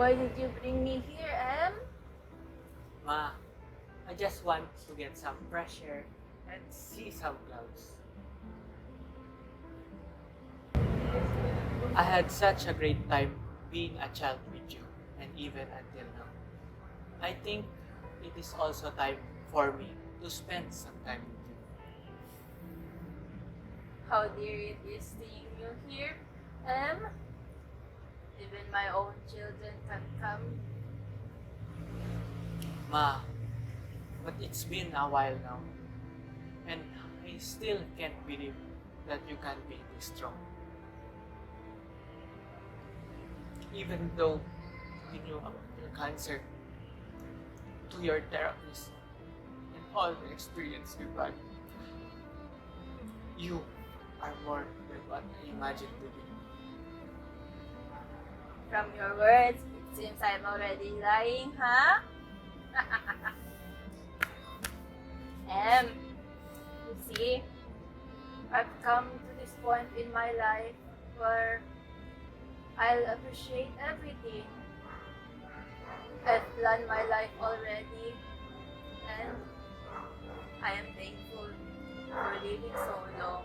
Why did you bring me here, Em? Ma, I just want to get some fresh air and see some clouds. I had such a great time being a child with you, and even until now. I think it is also time for me to spend some time with you. How dear it is seeing you here, Em. Even my own children can come. Ma, but it's been a while now, and I still can't believe that you can be this strong. Even though you knew about your cancer, to your therapist, and all the experience you've had, you are more than what I imagined to be. From your words, it seems I'm already lying, huh? Em, you see, I've come to this point in my life where I'll appreciate everything. I've planned my life already, and I am thankful for living so long.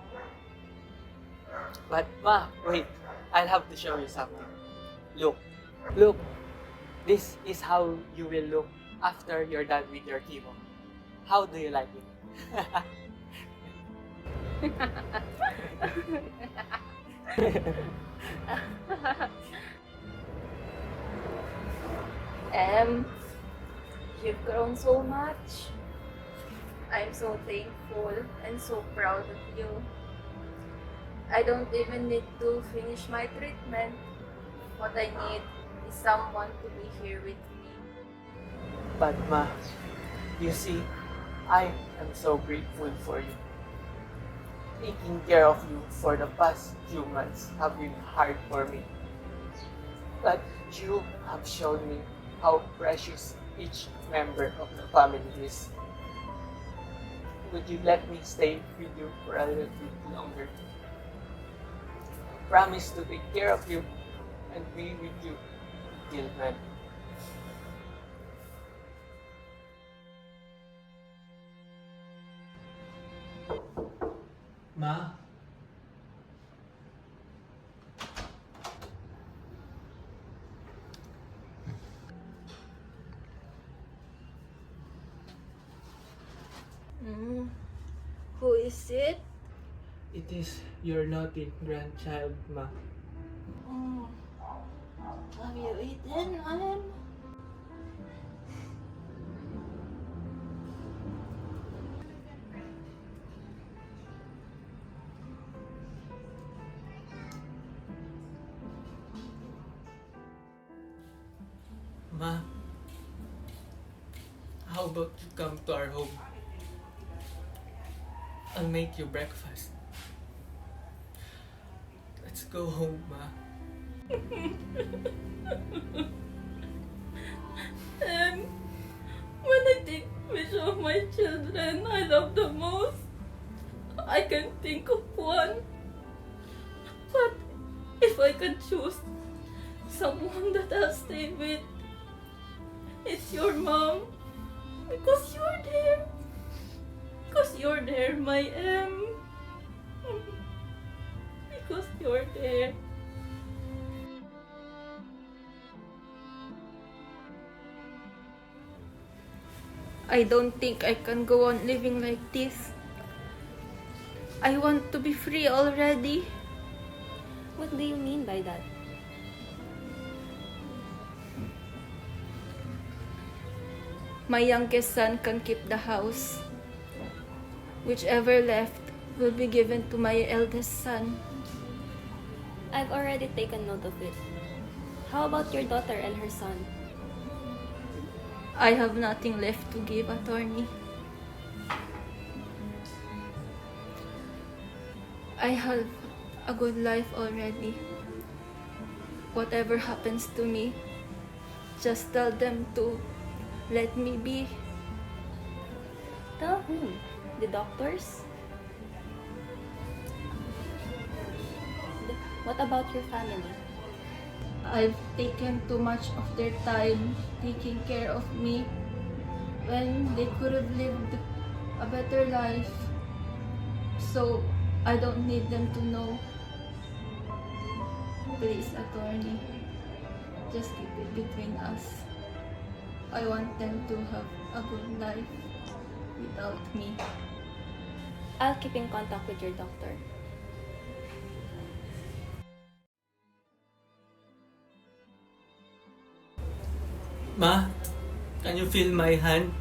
But Ma, wait, I'll have to show you something. Look, look, this is how you will look after you're done with your chemo. How do you like it? You've grown so much. I'm so thankful and so proud of you. I don't even need to finish my treatment. What I need is someone to be here with me. But Ma, you see, I am so grateful for you. Taking care of you for the past few months have been hard for me. But you have shown me how precious each member of the family is. Would you let me stay with you for a little bit longer? I promise to take care of you and be with you till then. Ma? Who is it? It is your naughty grandchild, Ma. Have you eaten, Em? Ma, how about you come to our home? I'll make you breakfast. Let's go home, Ma. When I take picture of my children I love the most, I can think of one. But if I can choose someone that I'll stay with, it's your mom. Because you're there. Because you're there, my Em. Because you're there. I don't think I can go on living like this. I want to be free already. What do you mean by that? My youngest son can keep the house. Whichever left will be given to my eldest son. I've already taken note of it. How about your daughter and her son? I have nothing left to give, attorney. I have a good life already. Whatever happens to me, just tell them to let me be. Tell whom? The doctors? What about your family? I've taken too much of their time taking care of me when they could have lived a better life. So I don't need them to know. Please, attorney, just keep it between us. I want them to have a good life without me. I'll keep in contact with your doctor. Ma, can you feel my hand?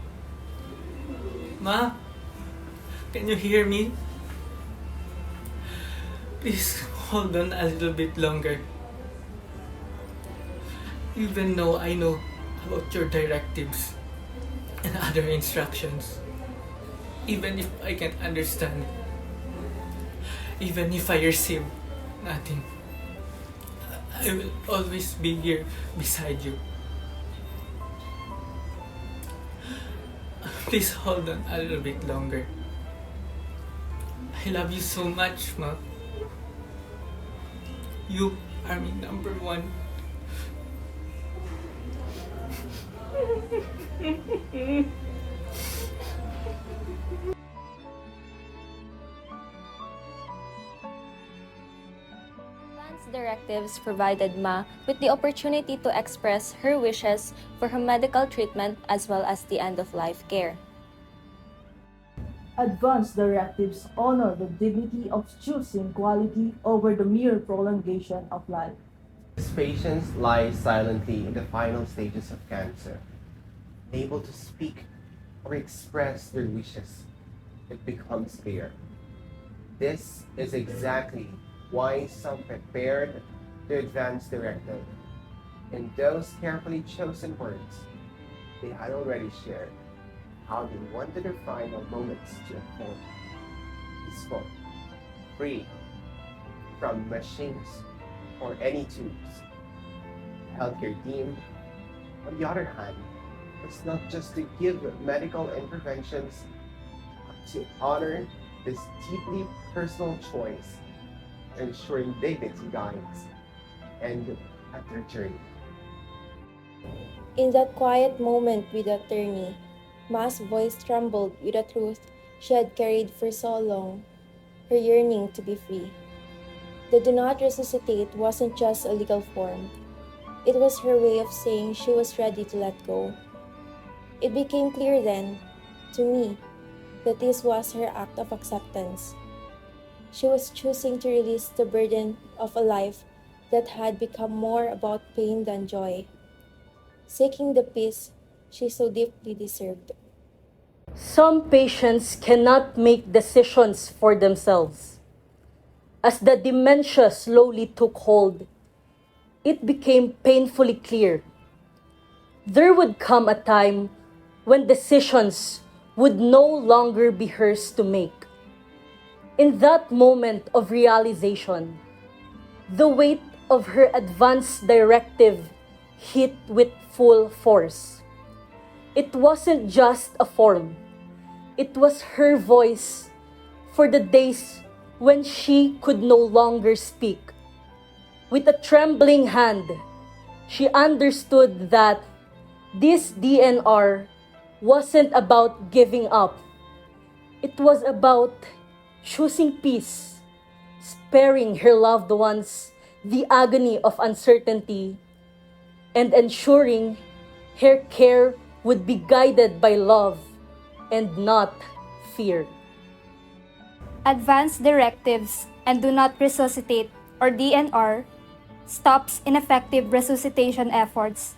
Ma, can you hear me? Please hold on a little bit longer. Even though I know about your directives and other instructions, even if I can't understand, even if I receive nothing, I will always be here beside you. Please hold on a little bit longer. I love you so much, Ma. You are my number one. Advance directives provided Ma with the opportunity to express her wishes for her medical treatment as well as the end-of-life care. Advance directives honor the dignity of choosing quality over the mere prolongation of life. These patients lie silently in the final stages of cancer, able to speak or express their wishes. It becomes clear. This is exactly why some prepared the advance directive. In those carefully chosen words, they had already shared how they wanted their final moments to unfold. Peaceful, free from machines or any tools. The healthcare team, on the other hand, was not just to give medical interventions, but to honor this deeply personal choice, ensuring dignity guides and at their journey. In that quiet moment with the attorney, Ma's voice trembled with the truth she had carried for so long, her yearning to be free. The do not resuscitate wasn't just a legal form. It was her way of saying she was ready to let go. It became clear then, to me, that this was her act of acceptance. She was choosing to release the burden of a life that had become more about pain than joy, seeking the peace she so deeply deserved. Some patients cannot make decisions for themselves. As the dementia slowly took hold, it became painfully clear. There would come a time when decisions would no longer be hers to make. In that moment of realization, the weight of her advance directive hit with full force. It wasn't just a form. It was her voice for the days when she could no longer speak. With a trembling hand, she understood that this DNR wasn't about giving up. It was about choosing peace, sparing her loved ones the agony of uncertainty, and ensuring her care would be guided by love and not fear. Advance directives and do not resuscitate or DNR stops ineffective resuscitation efforts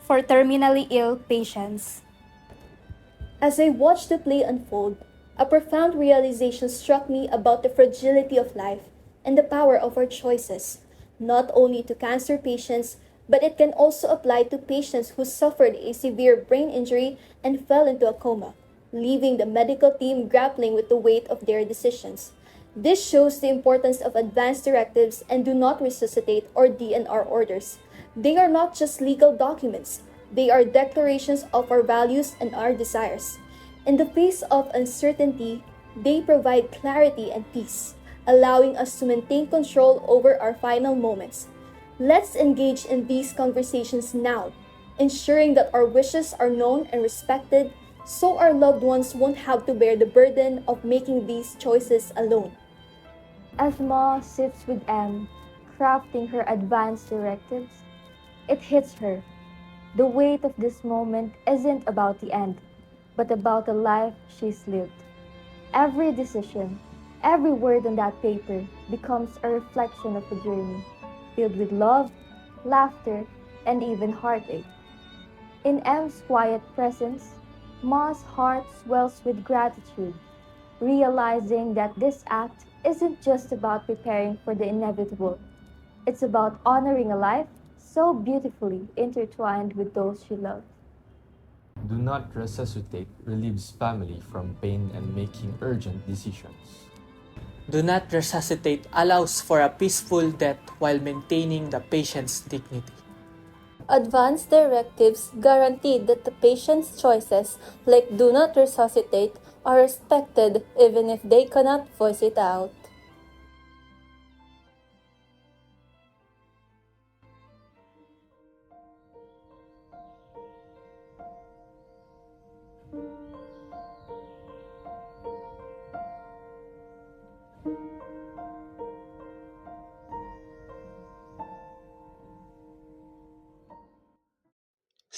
for terminally ill patients. As I watched the play unfold, a profound realization struck me about the fragility of life and the power of our choices, not only to cancer patients, but it can also apply to patients who suffered a severe brain injury and fell into a coma, leaving the medical team grappling with the weight of their decisions. This shows the importance of advance directives and do not resuscitate or DNR orders. They are not just legal documents, they are declarations of our values and our desires. In the face of uncertainty, they provide clarity and peace, allowing us to maintain control over our final moments. Let's engage in these conversations now, ensuring that our wishes are known and respected so our loved ones won't have to bear the burden of making these choices alone. As Ma sits with M, crafting her advance directives, it hits her. The weight of this moment isn't about the end, but about the life she's lived. Every decision, every word on that paper becomes a reflection of a journey filled with love, laughter, and even heartache. In M's quiet presence, Ma's heart swells with gratitude, realizing that this act isn't just about preparing for the inevitable. It's about honoring a life so beautifully intertwined with those she loved. Do not resuscitate relieves family from pain and making urgent decisions. Do not resuscitate allows for a peaceful death while maintaining the patient's dignity. Advance directives guarantee that the patient's choices, like do not resuscitate, are respected even if they cannot voice it out.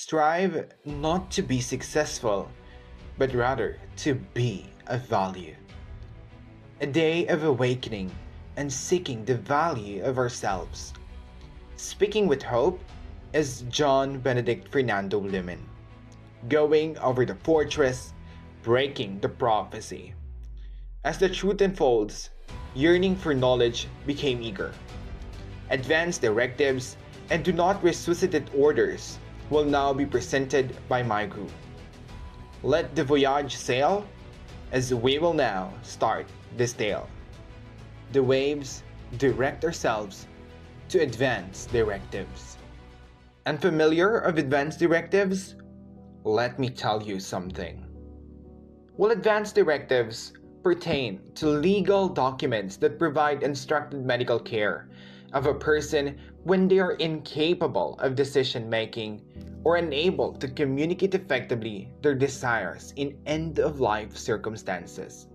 Strive not to be successful, but rather to be of value. A day of awakening and seeking the value of ourselves. Speaking with hope is John Benedict Fernando Lumen, going over the fortress, breaking the prophecy. As the truth unfolds, yearning for knowledge became eager. Advance directives and do not resuscitate orders will now be presented by my group. Let the voyage sail, as we will now start this tale. The waves direct ourselves to advance directives. Unfamiliar of advance directives? Let me tell you something. Well, advance directives pertain to legal documents that provide instructed medical care of a person when they are incapable of decision making or unable to communicate effectively their desires in end-of-life circumstances.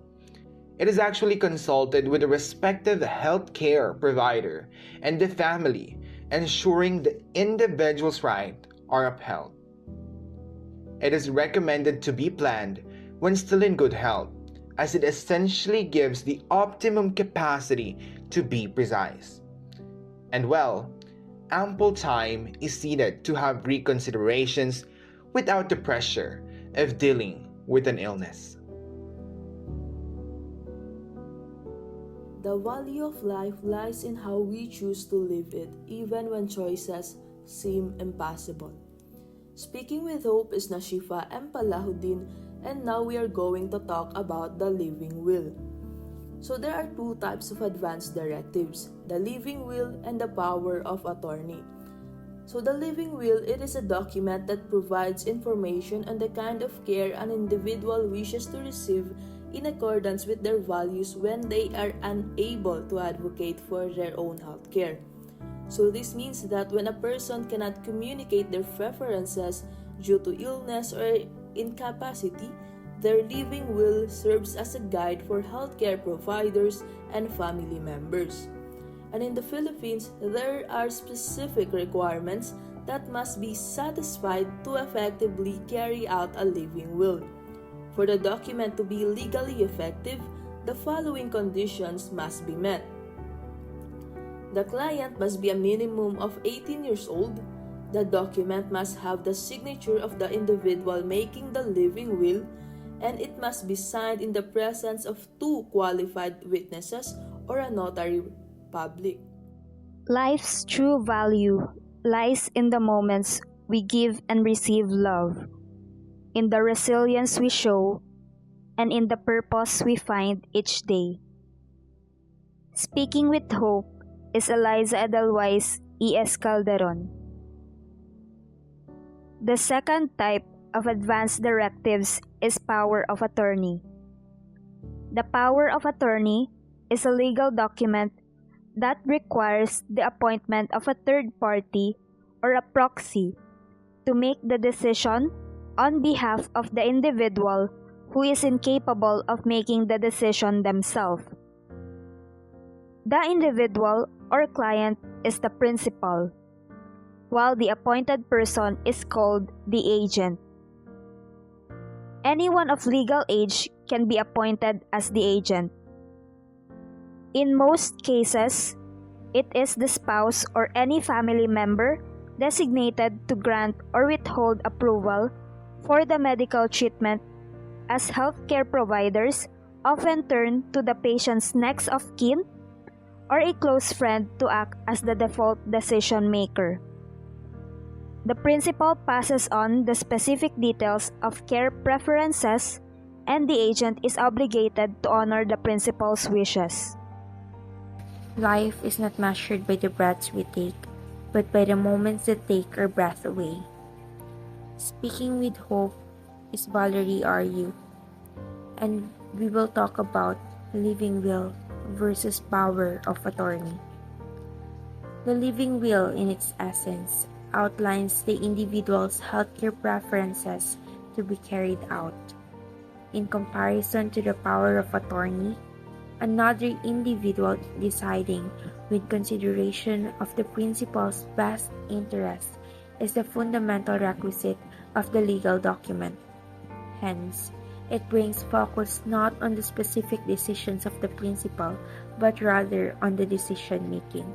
It is actually consulted with the respective healthcare provider and the family, ensuring the individual's rights are upheld. It is recommended to be planned when still in good health, as it essentially gives the optimum capacity to be precise. And well, ample time is needed to have reconsiderations without the pressure of dealing with an illness. The value of life lies in how we choose to live it, even when choices seem impossible. Speaking with Hope is Nashifa M. Palahuddin, and now we are going to talk about the living will. So there are two types of advance directives, the living will and the power of attorney. So the living will, it is a document that provides information on the kind of care an individual wishes to receive in accordance with their values when they are unable to advocate for their own health care. So this means that when a person cannot communicate their preferences due to illness or incapacity, their living will serves as a guide for healthcare providers and family members. And in the Philippines, there are specific requirements that must be satisfied to effectively carry out a living will. For the document to be legally effective, the following conditions must be met. The client must be a minimum of 18 years old. The document must have the signature of the individual making the living will, and it must be signed in the presence of two qualified witnesses or a notary public. Life's true value lies in the moments we give and receive love, in the resilience we show, and in the purpose we find each day. Speaking with Hope is Eliza Edelweiss E.S. Calderon. The second type of advance directives is power of attorney. The power of attorney is a legal document that requires the appointment of a third party or a proxy to make the decision on behalf of the individual who is incapable of making the decision themselves. The individual or client is the principal, while the appointed person is called the agent. Anyone of legal age can be appointed as the agent. In most cases, it is the spouse or any family member designated to grant or withhold approval for the medical treatment, as healthcare providers often turn to the patient's next of kin or a close friend to act as the default decision maker. The principal passes on the specific details of care preferences, and the agent is obligated to honor the principal's wishes. Life is not measured by the breaths we take, but by the moments that take our breath away. Speaking with Hope is Valerie RU, and we will talk about living will versus power of attorney. The living will, in its essence, outlines the individual's healthcare preferences to be carried out. In comparison to the power of attorney, another individual deciding with consideration of the principal's best interest is the fundamental requisite of the legal document. Hence, it brings focus not on the specific decisions of the principal, but rather on the decision making.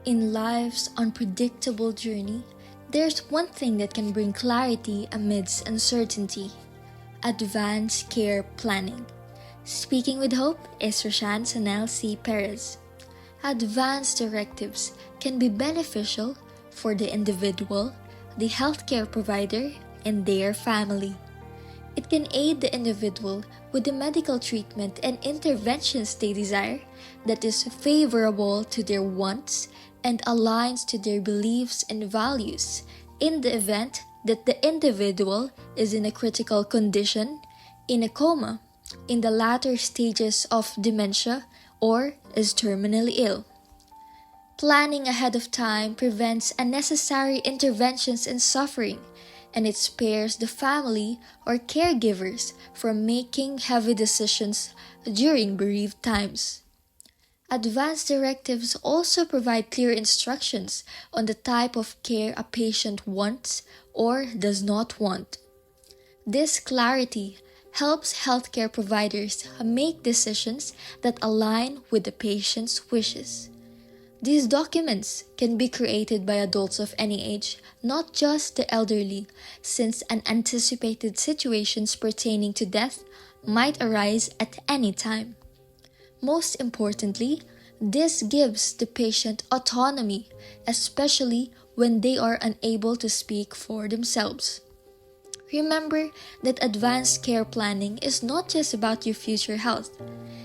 In life's unpredictable journey, there's one thing that can bring clarity amidst uncertainty: advanced care planning. Speaking with Hope is Roshan Sanel C. Perez. Advanced directives can be beneficial for the individual, the healthcare provider, and their family. It can aid the individual with the medical treatment and interventions they desire that is favorable to their wants and aligns to their beliefs and values in the event that the individual is in a critical condition, in a coma, in the latter stages of dementia, or is terminally ill. Planning ahead of time prevents unnecessary interventions and suffering, and it spares the family or caregivers from making heavy decisions during bereaved times. Advanced directives also provide clear instructions on the type of care a patient wants or does not want. This clarity helps healthcare providers make decisions that align with the patient's wishes. These documents can be created by adults of any age, not just the elderly, since unanticipated situations pertaining to death might arise at any time. Most importantly, this gives the patient autonomy, especially when they are unable to speak for themselves. Remember that advanced care planning is not just about your future health.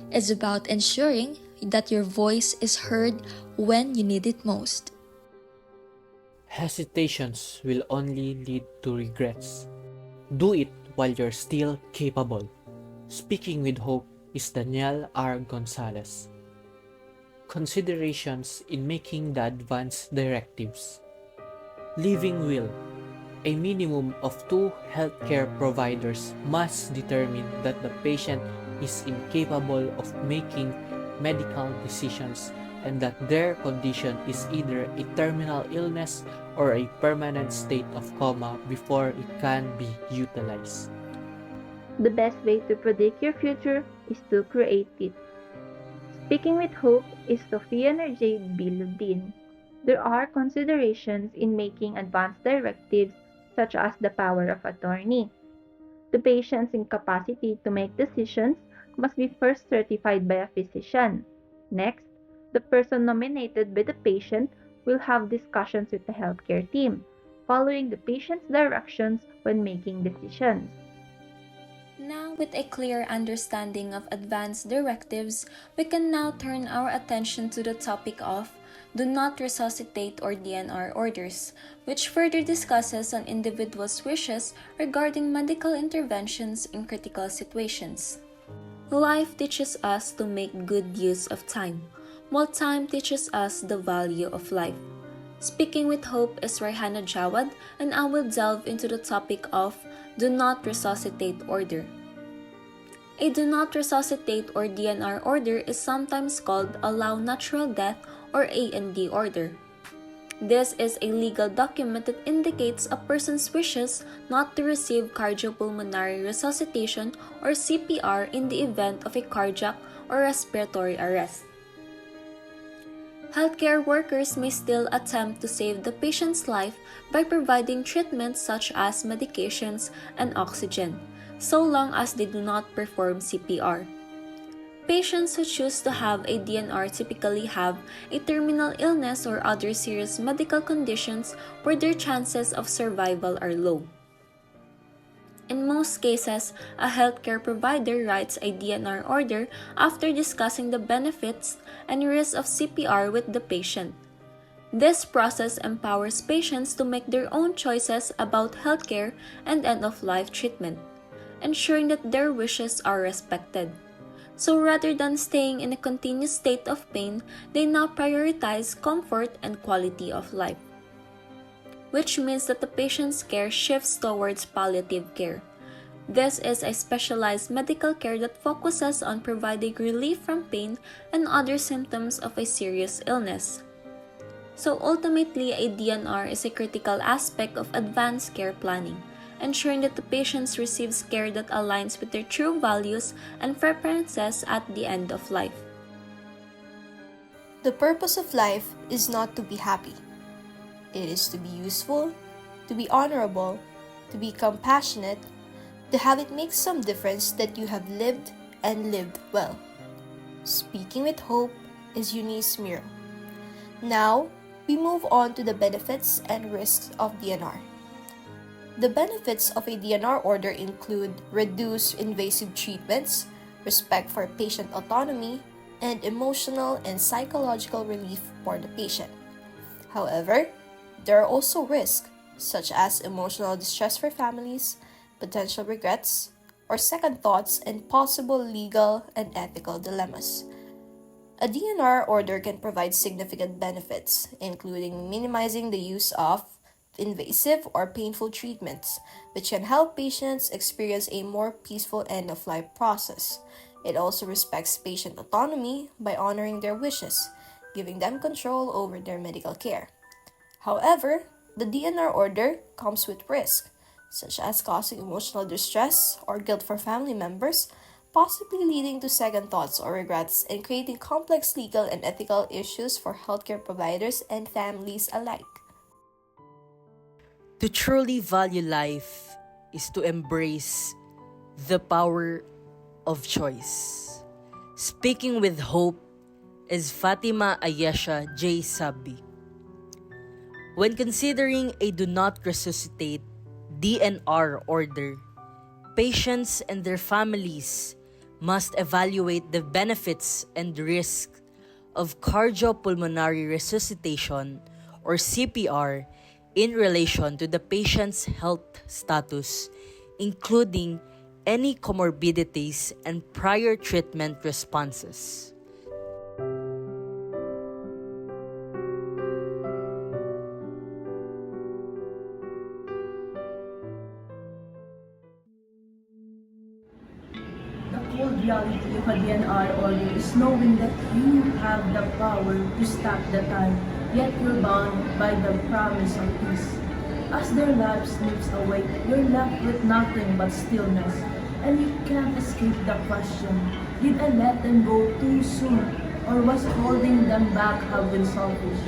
It's about ensuring that your voice is heard when you need it most. Hesitations will only lead to regrets. Do it while you're still capable. Speaking with Hope is Danielle R. Gonzalez. Considerations in making the advance directives. Living will. A minimum of 2 healthcare providers must determine that the patient is incapable of making medical decisions and that their condition is either a terminal illness or a permanent state of coma before it can be utilized. The best way to predict your future is to create it. Speaking with Hope is Sofia Nerjay Biludin. There are considerations in making advance directives such as the power of attorney. The patient's incapacity to make decisions must be first certified by a physician. Next, the person nominated by the patient will have discussions with the healthcare team, following the patient's directions when making decisions. Now, with a clear understanding of advanced directives, we can now turn our attention to the topic of Do Not Resuscitate or DNR orders, which further discusses an individual's wishes regarding medical interventions in critical situations. Life teaches us to make good use of time. while time teaches us the value of life. Speaking with Hope is Raihana Jawad, and I will delve into the topic of Do Not Resuscitate Order. A Do Not Resuscitate or DNR order is sometimes called Allow Natural Death or A&D order. This is a legal document that indicates a person's wishes not to receive cardiopulmonary resuscitation or CPR in the event of a cardiac or respiratory arrest. Healthcare workers may still attempt to save the patient's life by providing treatments such as medications and oxygen, so long as they do not perform CPR. Patients who choose to have a DNR typically have a terminal illness or other serious medical conditions where their chances of survival are low. In most cases, a healthcare provider writes a DNR order after discussing the benefits and risks of CPR with the patient. This process empowers patients to make their own choices about healthcare and end-of-life treatment, ensuring that their wishes are respected. So rather than staying in a continuous state of pain, they now prioritize comfort and quality of life, which means that the patient's care shifts towards palliative care. This is a specialized medical care that focuses on providing relief from pain and other symptoms of a serious illness. So ultimately, a DNR is a critical aspect of advanced care planning, ensuring that the patient receives care that aligns with their true values and preferences at the end of life. The purpose of life is not to be happy. It is to be useful, to be honorable, to be compassionate, to have it make some difference that you have lived and lived well. Speaking with Hope is Eunice Miro. Now, we move on to the benefits and risks of DNR. The benefits of a DNR order include reduced invasive treatments, respect for patient autonomy, and emotional and psychological relief for the patient. However, there are also risks, such as emotional distress for families, potential regrets, or second thoughts, and possible legal and ethical dilemmas. A DNR order can provide significant benefits, including minimizing the use of invasive or painful treatments, which can help patients experience a more peaceful end-of-life process. It also respects patient autonomy by honoring their wishes, giving them control over their medical care. However, the DNR order comes with risk, such as causing emotional distress or guilt for family members, possibly leading to second thoughts or regrets and creating complex legal and ethical issues for healthcare providers and families alike. To truly value life is to embrace the power of choice. Speaking with Hope is Fatima Ayesha J. Sabi. When considering a Do Not Resuscitate DNR order, patients and their families must evaluate the benefits and risks of cardiopulmonary resuscitation or CPR in relation to the patient's health status, including any comorbidities and prior treatment responses. The cold reality of a DNR order is knowing that you have the power to stop the time, yet you're bound by the promise of peace. As their life slips away, you're left with nothing but stillness, and you can't escape the question, did I let them go too soon, or was holding them back have been selfish?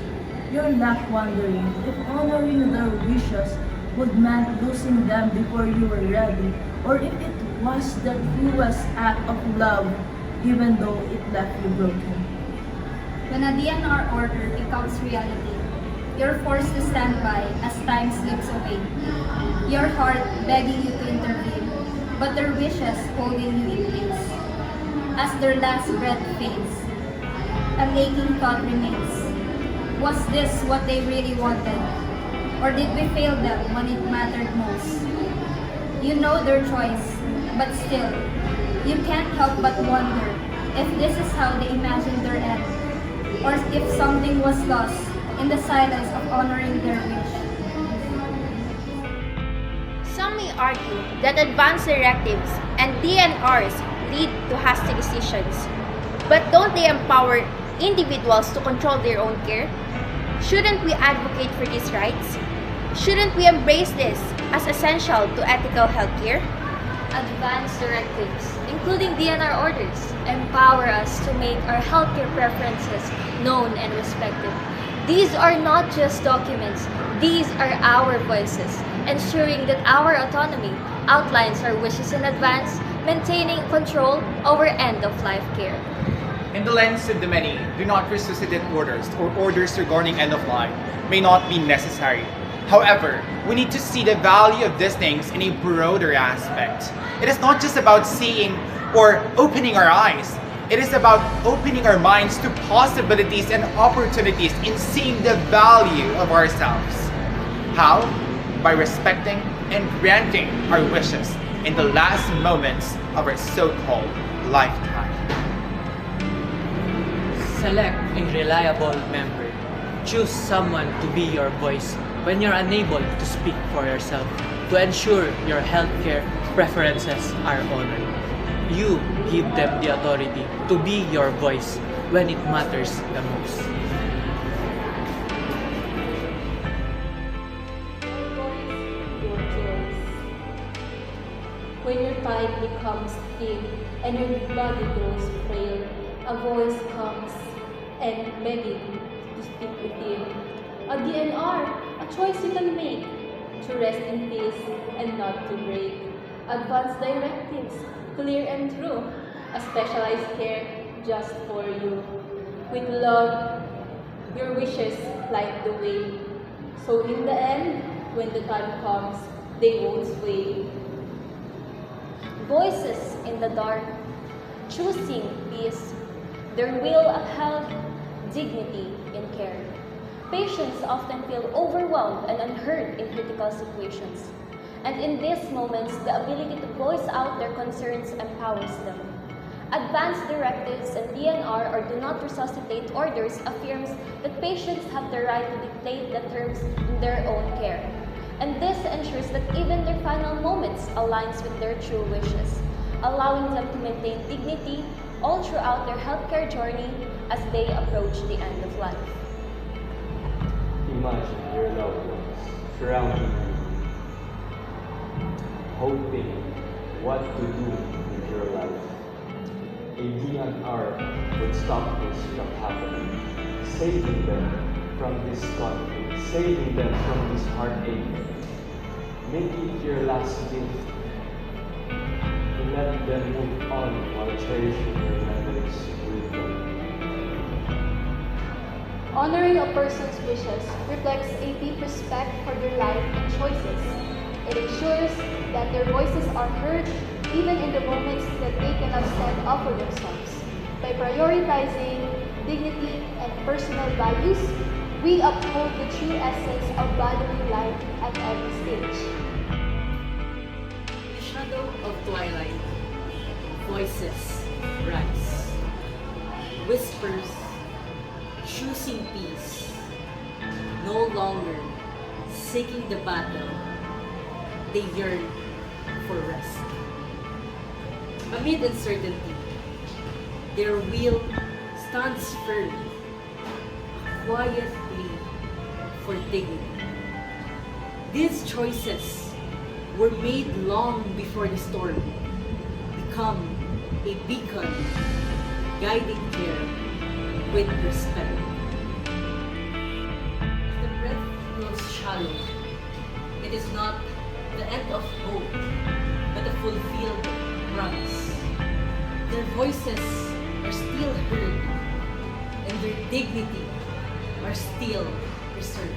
You're left wondering if honoring their wishes would meant losing them before you were ready, or if it was the truest act of love, even though it left you broken. When a DNR order becomes reality, you're forced to stand by as time slips away. Your heart begging you to intervene, but their wishes holding you in place. As their last breath fades, a nagging thought remains. Was this what they really wanted? Or did we fail them when it mattered most? You know their choice, but still, you can't help but wonder if this is how they imagined their end. or if something was lost in the silence of honoring their wish. Some may argue that advance directives and DNRs lead to hasty decisions. But don't they empower individuals to control their own care? Shouldn't we advocate for these rights? Shouldn't we embrace this as essential to ethical healthcare? Advance directives, including DNR orders, empower us to make our healthcare preferences known and respected. These are not just documents, these are our voices, ensuring that our autonomy outlines our wishes in advance, maintaining control over end-of-life care. In the lens of the many, do not resuscitate orders or orders regarding end of life may not be necessary. However, we need to see the value of these things in a broader aspect. It is not just about seeing or opening our eyes. It is about opening our minds to possibilities and opportunities in seeing the value of ourselves. How? By respecting and granting our wishes in the last moments of our so-called lifetime. Select a reliable member. Choose someone to be your voice when you're unable to speak for yourself to ensure your healthcare preferences are honored. You give them the authority to be your voice when it matters the most. Your choice. When your time becomes thin and your body grows frail, a voice comes and begging to speak with you. A DNR, a choice you can make to rest in peace and not to break. Advanced directives, clear and true, a specialized care just for you. With love, your wishes light the way. So in the end, when the time comes, they won't sway. Voices in the dark, choosing peace, their will of health, dignity, and care. Patients often feel overwhelmed and unheard in critical situations. And in these moments, the ability to voice out their concerns empowers them. Advanced directives and DNR or do not resuscitate orders affirms that patients have the right to dictate the terms in their own care. And this ensures that even their final moments aligns with their true wishes, allowing them to maintain dignity all throughout their healthcare journey as they approach the end of life. Imagine your loved ones surrounding you, hoping what to do with your life. A DNR would stop this from happening, saving them from this conflict, saving them from this heartache. Make it your last gift. Let them move on while cherishing your memories with them. Honoring a person's wishes reflects a deep respect for their life and choices. It ensures that their voices are heard even in the moments that they cannot stand up for themselves. By prioritizing dignity and personal values, we uphold the true essence of valuing life at every stage. In the shadow of twilight, voices rise. Whispers, choosing peace, no longer seeking the battle, they yearn for rest. Amid uncertainty, their will stands firm, a quiet plea for dignity. These choices were made long before the storm, become a beacon, guiding care with respect. If the breath grows shallow, it is not the end of hope, but a fulfilled promise. Their voices are still heard, and their dignity are still preserved.